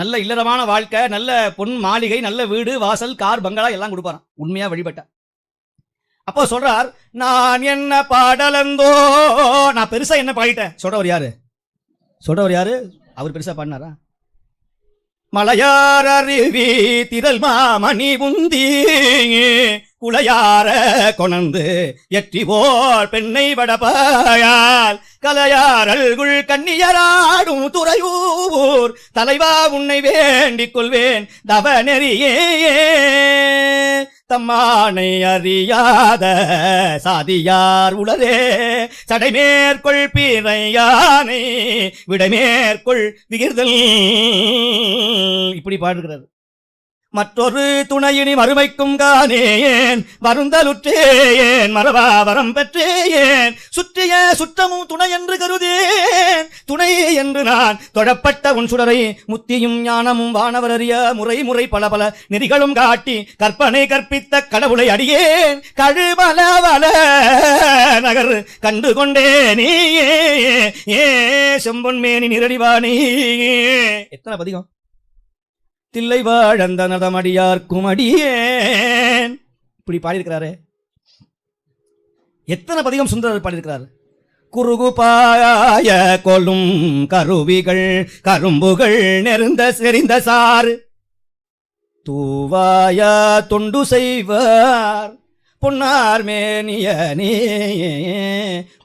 நல்ல இல்லறமான வாழ்க்கை, நல்ல பொன் மாளிகை, நல்ல வீடு வாசல் கார் பங்களா எல்லாம் கொடுப்பாராம் உண்மையா வழிபட்ட. அப்போ சொல்றார், நான் என்ன பாடலந்தோ, நான் பெருசா என்ன பாடிட்டேன். சொல்றவர் யாரு? அவர் பெருசா பாடினாரா? மலையார் அருவி திரள் மாமணி உந்தி குளையார கொணந்து எற்றிவோர் பெண்ணை வடபாயால் கலையாரல்குள் கண்ணியராடும் துறையூர் தலைவா உன்னை வேண்டிக் கொள்வேன் தவ நெறியே. தம்மானை அறியாத சாதியார் உளரே சடைமேற்கொள் பிறையானை விடைமேற்கொள் விகிர்தல். இப்படி பாடுகிறார். மற்றொரு துணையினி மறுமைக்கும் காணேன் வருந்தலுற்றேன் மரபா வரம் பெற்றேன் சுற்றிய சுற்றமும் துணை என்று கருதேன் துணை என்று நான் தொழப்பட்ட உன் சுடரை முத்தியும் ஞானமும் வானவர் அறிய முறை முறை பல பல நெறிகளும் காட்டி கற்பனை கற்பித்த கடவுளை அடியேன் கழுவலவல நகர் கண்டு கொண்டேனே ஏ செம்பொன்மேனி நிரடிவானே. எத்தனை பதிகம். தில்லை வாழந்த நடமடியார்க்கும் அடியேன். இப்படி பாடியிருக்கிறாரு. எத்தனை பதிகம் சுந்தரர் பாடியிருக்கிறார். குறுகு பாய கொள்ளும் கருவிகள் கரும்புகள் நெருந்த செறிந்த சாறு தூவாய தொண்டு செய்வார் பொன்னார் மேனியனே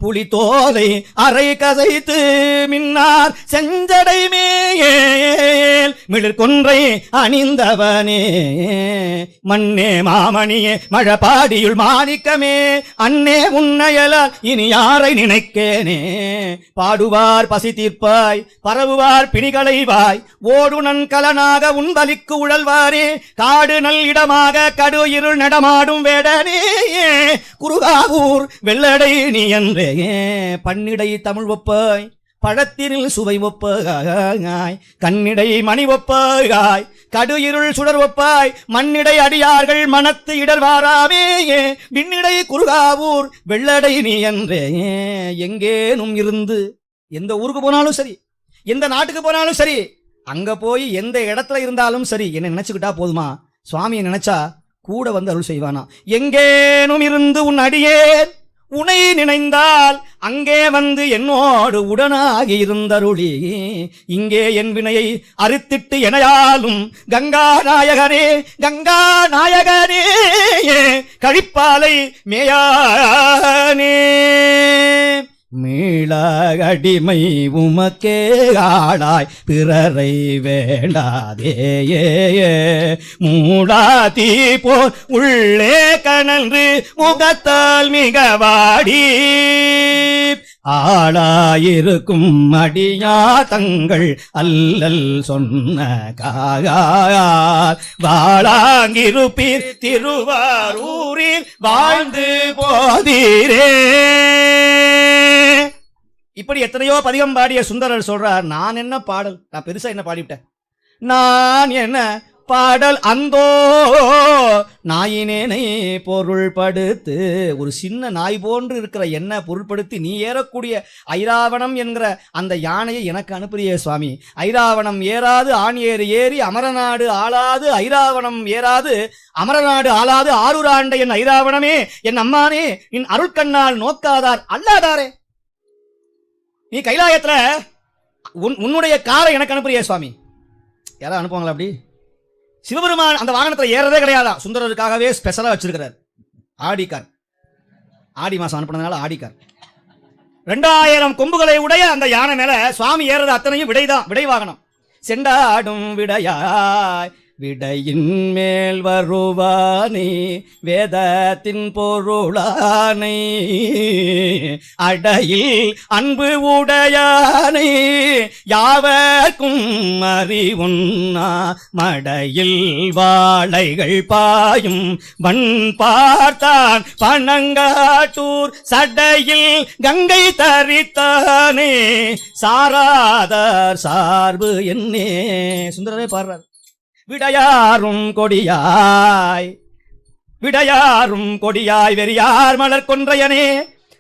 புலித்தோலை அரை கதைத்து மின்னார் செஞ்சடை மேல் மிளிர்கொன்றை அணிந்தவனே மண்ணே மாமணியே மழபாடியுள் மாணிக்கமே அன்னே உன்னையலால் இனி யாரை நினைக்கேனே. பாடுவார் பசி தீர்ப்பாய் பரவுவார் பிணிகளைவாய் ஓடுனன் கலனாக உன்பலிக்கு உழல்வாரே காடு நல் இடமாக கடு இருள் நடமாடும் வேடனே குருகாவூர் வெள்ளடை நீ என்றே பன்னிடை தமிழ் ஒப்பாய் பழத்தினில் சுவை ஒப்பாய் கண்ணிடை மணி ஒப்பாய் கடு இருள் சுடர் ஒப்பாய் மண்ணிடை அடியார்கள் மனத்து இடர்வாராமே விண்ணிடை குருகாவூர் வெள்ளடை நீ என்றே. எங்கேனும் இருந்து எந்த ஊருக்கு போனாலும் சரி எந்த நாட்டுக்கு போனாலும் சரி அங்க போய் எந்த இடத்துல இருந்தாலும் சரி என்ன நினைச்சுக்கிட்டா போதுமா, சுவாமியை நினைச்சா கூட வந்து அருள் செய்வானா. எங்கேனும் இருந்து உன் அடியேன் உனை நினைந்தால் அங்கே வந்து என்னோடு உடனாகி இருந்தருளி இங்கே என் வினையை அறுத்திட்டு எனையாலும் கங்கா நாயகனே கழிப்பாலை மேயானே. மீளடிமை உமக்கே ஆளாய் பிறரை வேண்டாதேயே மூடாதீ போர் உள்ளே கனன்று முகத்தால் மிக வாடி ஆளாயிருக்கும் அடியா தங்கள் அல்லல் சொன்ன காயால் வாழாங்கிருப்பீர் திருவாரூரில் வாழ்ந்து போதீரே. இப்படி எத்தனையோ பதிகம் பாடிய சுந்தரர் சொல்றார், நான் என்ன பாடல், நான் பெருசா என்ன பாடிவிட்டேன், நான் என்ன பாடல் அந்தோ நாயினேனை பொருள்படுத்து. ஒரு சின்ன நாய் போன்று இருக்கிற என்ன பொருள்படுத்தி நீ ஏறக்கூடிய ஐராவணம் என்கிற அந்த யானையை எனக்கு அனுப்புறியே சுவாமி. ஐராவணம் ஏறாது ஆண் ஏறி அமரநாடு ஆளாது ஐராவணம் ஏறாது அமரநாடு ஆளாது ஆரூராண்ட என் ஐராவணமே என் அம்மானே என் அருட்கண்ணால் நோக்காதார் அல்லாதாரே. நீ கைலாயத்துல உன்னுடைய காரை எனக்கு அனுப்புறியே சுவாமி. யாராவது அனுப்புவாங்களா அப்படி? சிவபெருமான் அந்த வாகனத்தில் ஏறதே கிடையாதா, சுந்தரருக்காகவே ஸ்பெஷலா வச்சிருக்கிறார். ஆடிக்கார், ஆடி மாசம் அனுப்பினதுனால ஆடிக்கார் 2000 கொம்புகளை உடைய அந்த யானை மேல சுவாமி ஏறது அத்தனையும் விடை வாகனம். செண்டாடும் விடையாய் விடையின் மேல் வருவானே வேதத்தின் பொருளானை அடையில் அன்பு உடையானை யாவர்க்கும் அறிவுண்ணா மடையில் வாழைகள் பாயும் வன் பார்த்தான் பனங்காட்டூர் சடையில் கங்கை தரித்தானே சாராதார் சார்பு என்னே. சுந்தரரே பாடுறார். விடையாரும் கொடியாய் வெறியார் மலர் கொன்றையனே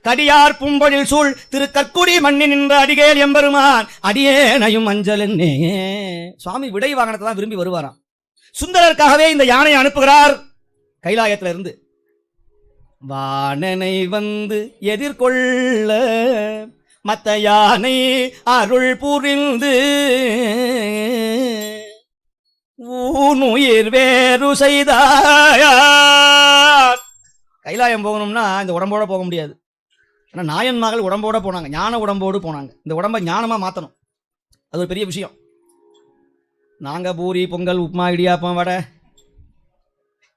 கடியார் பூம்பொழில் சூழ் திரு கற்குடி மண்ணி நின்ற அடிகேல் எம்பெருமான் அடியேனையும் அஞ்சல் என்னே. சுவாமி விடை வாகனத்தை தான் விரும்பி வருவாராம். சுந்தரருக்காகவே இந்த யானையை அனுப்புகிறார் கைலாயத்துல இருந்து. வாணனை வந்து எதிர்கொள்ள மத்த யானை அருள் புரிந்து ஊனுயிர் வேறு செய்தார். கைலாயம் போகணும்னா இந்த உடம்போட போக முடியாது. ஆனா நாயன் மகள் உடம்போட போனாங்க, ஞான உடம்போடு போனாங்க. இந்த உடம்பை ஞானமா மாத்தணும், அது ஒரு பெரிய விஷயம். நாங்க பூரி பொங்கல் உப்புமா இடியாப்பம் வடை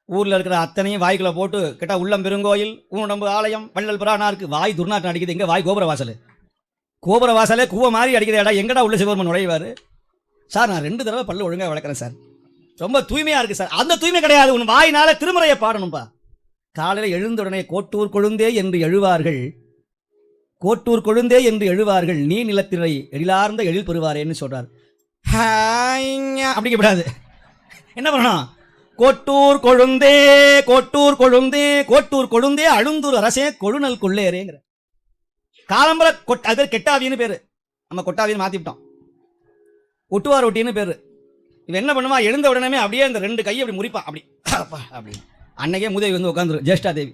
ஊர்ல இருக்கிற அத்தனையும் வாய்க்குள்ள போட்டு கேட்டா உள்ளம் பெருங்கோயில் ஊனடம்பு ஆலயம் வள்ளல் பிரானாருக்கு வாய் துர்நாற்றம் அடிக்குது. எங்க வாய் கோபுர வாசல், கோபுர வாசலே கூவ மாதிரி அடிக்குது. இடம் எங்கடா உள்ள சிவபெருமன் நுழைவாரு? சார் நான் 2 தடவை பல்லு ஒழுங்கா வளர்க்குறேன் சார், ரொம்ப தூய்மையா இருக்கு சார். அந்த தூய்மை கிடையாது, உன் வாயினால திருமுறையை பாடணும்பா. காலையில் எழுந்த உடனே கோட்டூர் கொழுந்தே என்று எழுவார்கள், கோட்டூர் கொழுந்தே என்று எழுவார்கள், நீ நிலத்திரை எழிலார்ந்த எழில் பெறுவாரேன்னு சொல்றார். அப்படி கூடாது, என்ன பண்ணணும்? கோட்டூர் கொழுந்தே கோட்டூர் கொழுந்தே கோட்டூர் கொழுந்தே அழுந்தூர் அரசே கொழுநல் கொள்ளேரேங்கிற காலம்பர அது கெட்டாவின்னு பேரு, நம்ம கொட்டாவின்னு மாத்திவிட்டோம். ஒட்டுவார் ஒட்டின்னு பேரு. இவன் என்ன பண்ணுவா, எழுந்த உடனே அப்படியே இந்த 2 கையை அப்படி முறிப்பான், அப்படி அப்படி. அன்னைக்கே மூதேவி வந்து உட்காந்துரும், ஜேஷ்டா தேவி.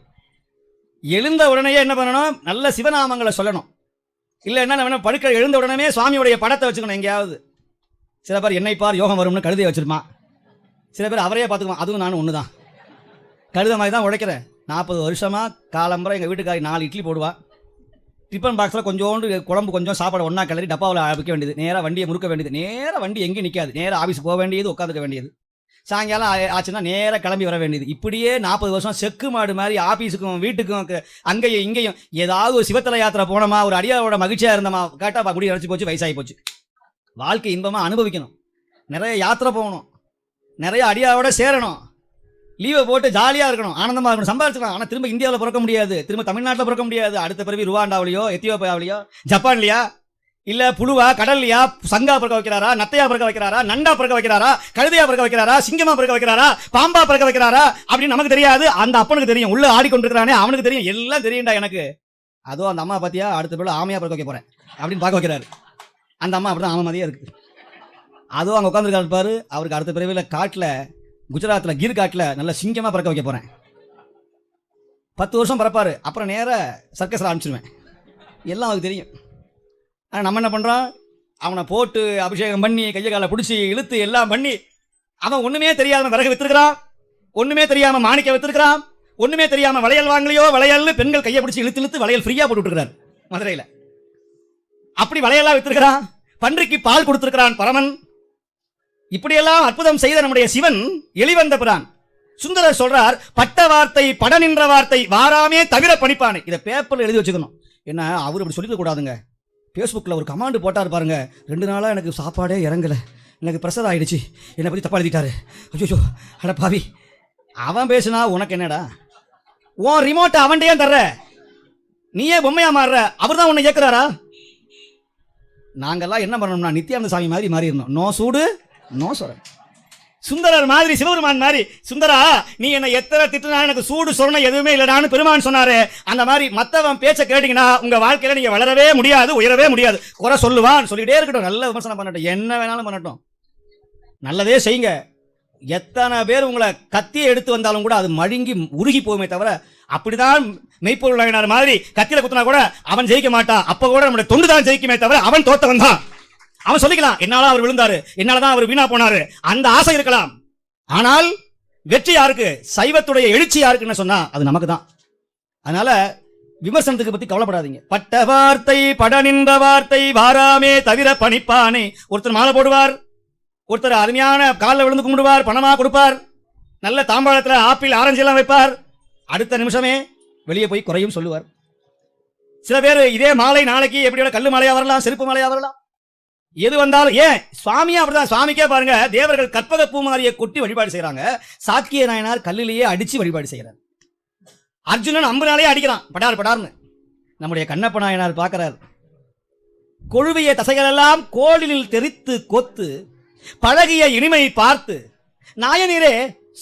எழுந்த உடனே என்ன பண்ணணும், நல்ல சிவநாமங்களை சொல்லணும். இல்லை என்ன படுக்க எழுந்த உடனே சுவாமியுடைய படத்தை வச்சுக்கணும் எங்கேயாவது. சில பேர் என்னை பார் யோகம் வரும்னு கழுதையை வச்சிருமா, சில பேர் அவரையே பார்த்துக்குவான். அதுவும் நானும் ஒன்று தான், கழுத மாதிரி தான் உழைக்கிறேன். 40 வருஷமா காலம்பரை எங்கள் வீட்டுக்காரி 4 இட்லி போடுவா. டிஃபன் பாக்ஸில் கொஞ்சோண்டு குழம்பு கொஞ்சம் சாப்பாடு ஒன்றா கிளறி டப்பாவில் வைக்க வேண்டியது, நேராக வண்டியை முறுக்க வேண்டியது, நேராக வண்டி எங்கேயும் நிற்காது, நேராக ஆஃபீஸ் போக வேண்டியது, உட்காந்துக்க வேண்டியது. சாயங்காலம் ஆச்சுன்னா நேராக கிளம்பி வர வேண்டியது. இப்படியே 40 வருஷம் செக்கு மாடு மாதிரி ஆஃபீஸுக்கும் வீட்டுக்கும் அங்கேயும் இங்கேயும். ஏதாவது ஒரு சிவத்தலை யாத்திரை போனோமா, ஒரு அடியாரோட மகிழ்ச்சியாக இருந்தோமா, கேட்டால் குடி அரைச்சி போச்சு, வயசாகி போச்சு. வாழ்க்கை இன்பமாக அனுபவிக்கணும், நிறைய யாத்திரை போகணும், நிறைய அடியாரோட சேரணும், லீவை போட்டு ஜாலியாக இருக்கணும், ஆனந்தமாக இருக்கணும், சம்பாதிச்சுக்கலாம். ஆனால் திரும்ப இந்தியாவில் பிறக்க முடியாது, திரும்ப தமிழ்நாட்டில் பிறக்க முடியாது. அடுத்த பிறவி ருவாண்டாவிலையோ எத்தியோப்பியாவிலையோ ஜப்பான்லையா இல்லை புழுவா கடல்லையா சங்கா பிறக்க வைக்கிறாரா, நத்தையா பிறக்க வைக்கிறாரா, நண்டா பிறக்க வைக்கிறாரா, கழுதையா பிறக்க வைக்கிறாரா, சிங்கமா பிறக்க வைக்கிறாரா, பாம்பா பிறக்க வைக்கிறாரா அப்படின்னு நமக்கு தெரியாது. அந்த அப்பனுக்கு தெரியும், உள்ள ஆடிக்கொண்டிருக்கிறானே அவனுக்கு தெரியும், எல்லாம் தெரியும்டா எனக்கு. அதோ அந்த அம்மா பார்த்தியா அடுத்த பிள்ளை ஆமையா பிறக்க வைக்க போறேன் அப்படின்னு பார்க்க வைக்கிறாரு. அந்த அம்மா அப்படிதான் ஆமை மாதிரியே இருக்கு. அதுவும் அங்கே உட்காந்துருக்காரு பாரு, அவருக்கு அடுத்த பிறவியில் காட்டில் குஜராத்தில் கீர் காட்டில் நல்ல சிங்கமாக பிறக்க வைக்க போகிறேன். 10 வருஷம் பிறப்பாரு, அப்புறம் நேராக சர்க்கஸில் ஆரம்பிச்சிருவேன். எல்லாம் அவருக்கு தெரியும். ஆனால் நம்ம என்ன பண்ணுறோம், அவனை போட்டு அபிஷேகம் பண்ணி கையை காலை பிடிச்சி இழுத்து எல்லாம் பண்ணி அவன் ஒன்றுமே தெரியாமல் விறகு விற்றுருக்கிறான், ஒன்றுமே தெரியாமல் மாணிக்க விற்றுருக்கிறான், ஒன்றுமே தெரியாமல் வளையல் வாங்கலையோ வளையல்னு பெண்கள் கையை பிடிச்சி இழுத்து இழுத்து வளையல் ஃப்ரீயாக போட்டு விட்டுருக்கிறார் மதுரையில். அப்படி வளையெல்லாம் விற்றுருக்கிறான், பன்றிக்கு பால் கொடுத்துருக்கிறான் பரமன். இப்படியெல்லாம் அற்புதம் செய்த நம்முடைய சிவன் எளிவந்த பிரான். சுந்தரர் சொல்றார், பட்ட வார்த்தை பட நின்ற வார்த்தை வாராமே தவிர பணிப்பானே. இதை பேப்பர்ல எழுதி வச்சுக்கணும். என்ன அவர் அப்படி சொல்லிக்க கூடாதுங்க. ஃபேஸ்புக்கில் ஒரு கமாண்டு போட்டார் பாருங்க, 2 நாளாக எனக்கு சாப்பாடே இறங்கலை, எனக்கு ப்ரெஷர் ஆகிடுச்சு, என்னை பற்றி தப்பா எழுதிட்டாரு, ஐயோ அட பாவி. அவன் பேசுனா உனக்கு என்னடா, உன் ரிமோட்டை அவன்கிட்டயே தர்ற, நீயே பொம்மையா மாறுற, அவர் தான் உன்னை கேட்குறாரா? நாங்கெல்லாம் என்ன பண்ணணும்னா நித்யானந்த சாமி மாதிரி மாறி இருந்தோம். நோ சூடு நோ சொரணை. சுந்தரர் மாதிரி சிவபெருமான் மாதிரி, சுந்தரா நீ என்ன எத்தனை திட்டுனா எனக்கு சூடு சொரணை எதுவுமே இல்லடான்னு பெருமான் சொன்னாரு. அந்த மாதிரி மற்றவன் பேச்ச கேட்டீங்கன்னா உங்க வாழ்க்கையில நீங்க வளரவே முடியாது, உயரவே முடியாது. குறை சொல்லுவான், சொல்லிட்டே இருக்கட்டும், நல்ல விமர்சனம் பண்ணட்டும், என்ன வேணாலும் பண்ணட்டும், நல்லதே செய்யுங்க. எத்தனை பேர் உங்களை கத்தியை எடுத்து வந்தாலும் கூட அது மழுங்கி உருகி போகுமே தவிர, அப்படிதான் மெய்ப்பொருள் மாதிரி கத்தியில குத்தினா கூட அவன் ஜெயிக்க மாட்டான். அப்ப கூட நம்முடைய தொண்டு தான் ஜெயிக்குமே தவிர அவன் தோத்தவன் தான். அவன் சொல்லிக்கலாம், என்னால அவர் விழுந்தாரு, என்னாலதான் அவர் வீணா போனாரு, அந்த ஆசை இருக்கலாம். ஆனால் வெற்றி யாருக்கு, சைவத்துடைய எழுச்சி யாருக்குன்னு சொன்னா அது நமக்கு தான். அதனால விமர்சனத்துக்கு பத்தி கவலைப்படாதீங்க. பட்ட வார்த்தை பட நின்ற வார்த்தை வாராமே தவிர பணிப்பானே. ஒருத்தர் மாலை போடுவார், ஒருத்தர் அருமையான காலில் விழுந்து கும்பிடுவார், பணமா கொடுப்பார், நல்ல தாம்பாளத்தில் ஆப்பிள் ஆரஞ்சு எல்லாம் வைப்பார், அடுத்த நிமிஷமே வெளியே போய் குறையும் சொல்லுவார். சில பேர் இதே மாலை நாளைக்கு எப்படி கல்லு மாலையா வரலாம், செருப்பு மாலையா வரலாம், எது வந்தாலும். ஏன் சுவாமியா அப்படிதான், சுவாமிக்கே பாருங்க, தேவர்கள் கற்பக பூமாரியை கொட்டி வழிபாடு செய்யறாங்க, சாக்கிய நாயனார் கல்லிலேயே அடிச்சு வழிபாடு செய்யறார், அர்ஜுனன் அம்புனாலே அடிக்கிறான் படார் படார்னு. நம்முடைய கண்ணப்ப நாயனார் பார்க்கிறார், கொழுவிய தசைகள் எல்லாம் கோலில் தெரித்து கொத்து பழகிய இனிமை பார்த்து நாயனீரே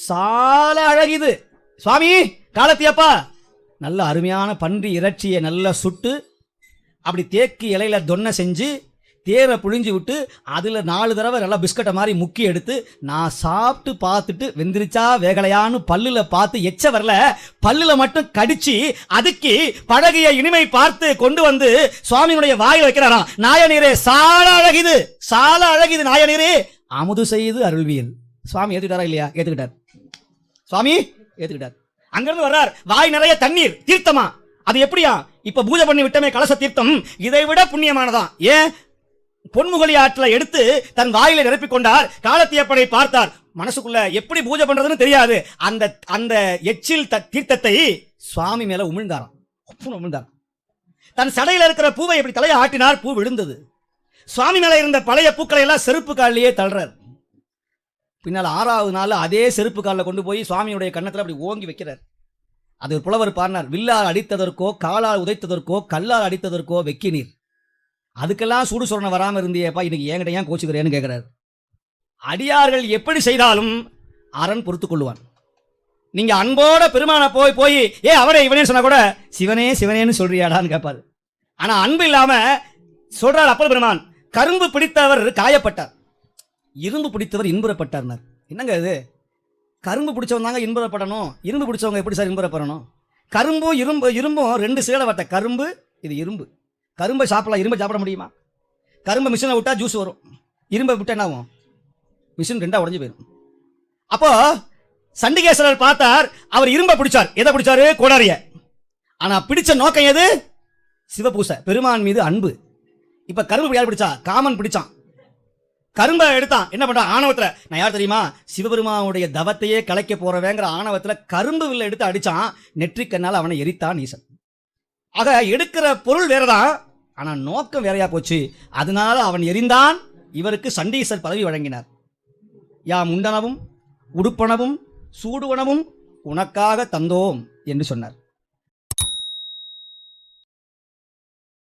சால அழகிது சுவாமி காலத்தியப்பா நல்ல அருமையான பன்றி இறைச்சியை நல்லா சுட்டு அப்படி தேக்கு இலையில தொன்னை செஞ்சு தேரை புழிஞ்சு விட்டு அதில் 4 தடவை நல்லா பிஸ்கட்டை மாதிரி முக்கி எடுத்து நான் சாப்பிட்டு பார்த்துட்டு வெந்திரிச்சா வேகலையான்னு பல்லில் பார்த்து எச்ச வரல, பல்லில் மட்டும் கடிச்சு அதுக்கு பழகிய இனிமை பார்த்து கொண்டு வந்து சுவாமியினுடைய வாயில் வைக்கிறாராம். நாயனீரே சால அழகிது, சால அழகிது நாயனீரே, அமுது செய்து அருள்வியல். சுவாமி ஏத்துக்கிட்டாரா இல்லையா? ஏத்துக்கிட்டார். சுவாமி ஏத்துக்கிட்டார். அங்கிருந்து வர்றார், வாய் நிறைய தண்ணீர், தீர்த்தமா. அது எப்படியா? இப்ப பூஜை பண்ணி விட்டமே கலச தீர்த்தம், இதை விட புண்ணியமானதான். ஏன்? பொன்முகலி ஆற்றில் எடுத்து தன் வாயில நிரப்பிக் கொண்டார். காலத்தியப்பனை பார்த்தார். மனசுக்குள்ள எப்படி பூஜை பண்றதுன்னு தெரியாது. அந்த அந்த எச்சில் தீர்த்தத்தை சுவாமி மேல உமிழ்ந்தாராம். உமிழ்ந்தார். தன் சடையில இருக்கிற பூவை எப்படி தலையை ஆட்டினார், பூ விழுந்தது. சுவாமி மேல இருந்த பழைய பூக்களை எல்லாம் செருப்பு காலிலேயே தள்ளுறார். பின்னால் 6வது நாள் அதே செருப்பு காலில் கொண்டு போய் சுவாமியுடைய கன்னத்தில் அப்படி ஓங்கி வைக்கிறார். அது ஒரு புலவர் பாடினார், வில்லால் அடித்ததற்கோ காலால் உதைத்ததற்கோ கல்லால் அடித்ததற்கோ வெக்கினீர், அதுக்கெல்லாம் சூடு சொரணை வராமல் இருந்தியப்பா, இன்னைக்கு என்கிட்ட ஏன் கோச்சுக்கிறேன்னு கேட்கிறார். அடியார்கள் எப்படி செய்தாலும் அரண் பொறுத்து கொள்ளுவான். நீங்க அன்போட பெருமான போய் அவரே இவனே சொன்னா கூட சிவனே சிவனேன்னு சொல்றியாடான்னு கேட்பாரு. ஆனா அன்பு இல்லாம சொல்றார் அப்பர் பெருமான், கரும்பு பிடித்தவர் காயப்பட்டார், இரும்பு பிடித்தவர் இன்புறப்பட்டார். என்னங்க இது? கரும்பு பிடிச்சவங்க தாங்க இன்புறப்படணும், இரும்பு பிடிச்சவங்க எப்படி சார் இன்புறப்படணும்? கரும்பும் இரும்பும் 2 சேட வார்த்தை. கரும்பு, இது இரும்பு. கரும்பை சாப்பிடலாம், இரும்பை சாப்பிட முடியுமா? கரும்பை மிஷினை விட்டா ஜூஸ் வரும், இரும்பை விட்டா என்ன ஆகும்? மிஷின் 2ஆ உடஞ்சு போயிடும். அப்போ சண்டிகேஸ்வரர் பார்த்தார், அவர் இரும்பை பிடிச்சார். எதை பிடிச்சாரு? கோடாரிய. ஆனா பிடிச்ச நோக்கம் எது? சிவபூசை, பெருமான் மீது அன்பு. இப்ப கரும்பு யார் பிடிச்சா? காமன் பிடிச்சான். கரும்பை எடுத்தான். என்ன பண்றான்? ஆணவத்துல, நான் யார் தெரியுமா? சிவபெருமானுடைய தவத்தையே கலைக்க போறவேங்கிற ஆணவத்துல கரும்பு வில்ல எடுத்து அடிச்சான். நெற்றிக்கண்ணால் அவனை எரித்தான் ஈசன். ஆக எடுக்கிற பொருள் வேறதான், ஆனா நோக்கம் வேறையா போச்சு. அதனால அவன் எரிந்தான். இவருக்கு சண்டீசர் பதவி வழங்கினார். யாம் உண்டனவும் உடுப்பனவும் சூடுவனவும் உனக்காக தந்தோம் என்று சொன்னார்.